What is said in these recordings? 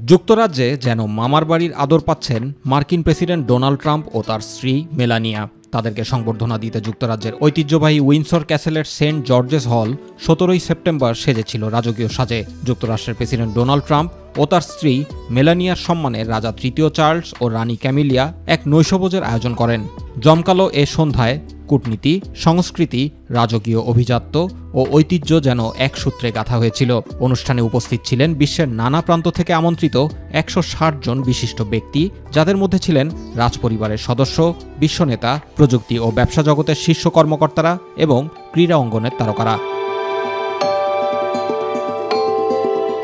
যুক্তরাজ্যে যেন মামার বাড়ির আদর পাচ্ছেন মার্কিন প্রেসিডেন্ট ডোনাল্ড ট্রাম্প ও তার স্ত্রী মেলানিয়া। তাদেরকে সংবর্ধনা দিতে যুক্তরাজ্যের ঐতিহ্যবাহী উইন্ডসর ক্যাসেলের সেন্ট জর্জেস হল 17 সেপ্টেম্বর সেজেছিল রাজকীয় সাজে। যুক্তরাষ্ট্রের প্রেসিডেন্ট ডোনাল্ড ট্রাম্প ও তার স্ত্রী মেলানিয়ার সম্মানে রাজা তৃতীয় চার্লস ও রানী ক্যামিলিয়া এক নৈশভোজের আয়োজন করেন। জমকালো এ সন্ধ্যায় কূটনীতি, সংস্কৃতি, রাজকীয় অভিজাত্য ও ঐতিহ্য যেন এক সূত্রে গাঁথা হয়েছিল। অনুষ্ঠানে উপস্থিত ছিলেন বিশ্বের নানা প্রান্ত থেকে আমন্ত্রিত 160 জন বিশিষ্ট ব্যক্তি, যাদের মধ্যে ছিলেন রাজপরিবারের সদস্য, বিশ্বনেতা, প্রযুক্তি ও ব্যবসা জগতের শীর্ষ কর্মকর্তারা এবং ক্রীড়া অঙ্গনের তারকারা।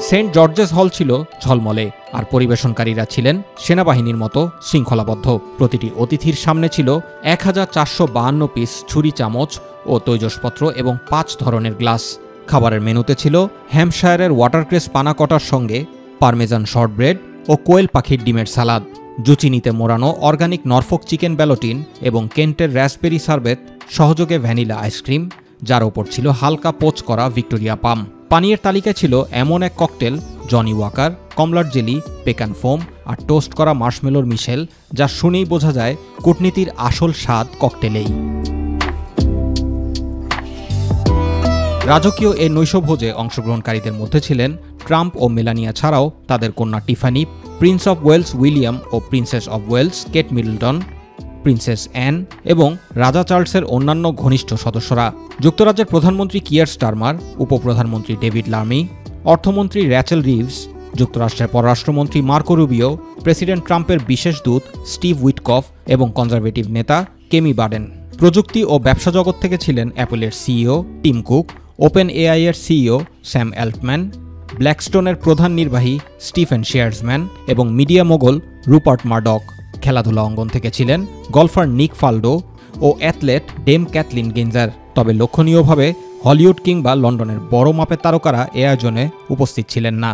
সেন্ট জর্জেস হল ছিল ঝলমলে, আর পরিবেশনকারীরা ছিলেন সেনাবাহিনীর মতো শৃঙ্খলাবদ্ধ। প্রতিটি অতিথির সামনে ছিল 1452 পিস ছুরি, চামচ ও তৈজসপত্র এবং 5 ধরনের গ্লাস। খাবারের মেনুতে ছিল হ্যাম্পশায়ারের ওয়াটারক্রেস পানা কটার সঙ্গে পারমেজান শর্টব্রেড ও কোয়েল পাখির ডিমের সালাদ, জুচিনিতে মোড়ানো অর্গানিক নরফোক চিকেন ব্যালোটিন এবং কেন্টের রাসবেরি সার্বেত, সহযোগে ভ্যানিলা আইসক্রিম, যার ওপর ছিল হালকা পোচ করা ভিক্টোরিয়া পাম। পানীয়ের তালিকায় ছিল এমন এক ককটেল, জনি ওয়াকার, কমলার জেলি, পেকান ফোম আর টোস্ট করা মার্শমেলোর মিশেল, যা শুনেই বোঝা যায় কূটনীতির আসল স্বাদ ককটেলেই। রাজকীয় এ নৈশভোজে অংশগ্রহণকারীদের মধ্যে ছিলেন ট্রাম্প ও মেলানিয়া ছাড়াও তাদের কন্যা Tiffany, Prince of Wales William ও Princess of Wales Kate Middleton, Princess Anne এবং রাজা চার্লসের অন্যান্য ঘনিষ্ঠ সদস্যরা। যুক্তরাজ্যের প্রধানমন্ত্রী কিয়ার স্টারমার, উপপ্রধানমন্ত্রী ডেভিড লামি, অর্থমন্ত্রী র্যাচেল রিভস, যুক্তরাষ্ট্রের পররাষ্ট্রমন্ত্রী মার্কো রুবিও, প্রেসিডেন্ট ট্রাম্পের বিশেষ দূত স্টিভ উইটকফ এবং কনজারভেটিভ নেতা কেমি বার্ডেন। প্রযুক্তি ও ব্যবসা জগৎ থেকে ছিলেন অ্যাপলের CEO Tim Cook, open AI এর সিইও স্যাম অ্যাল্টম্যান, ব্ল্যাকস্টোনের প্রধান নির্বাহী স্টিফেন শেয়ার্সম্যান এবং মিডিয়া মোগল রুপার্ট মার্ডক। খেলাধুলা অঙ্গন থেকে ছিলেন গলফার নিক ফালডো ও অ্যাথলেট ডেম ক্যাথলিন গিঞ্জার। তবে লক্ষণীয়ভাবে হলিউড কিংবা লন্ডনের বড় মাপের তারকারা এ আয়োজনে উপস্থিত ছিলেন না।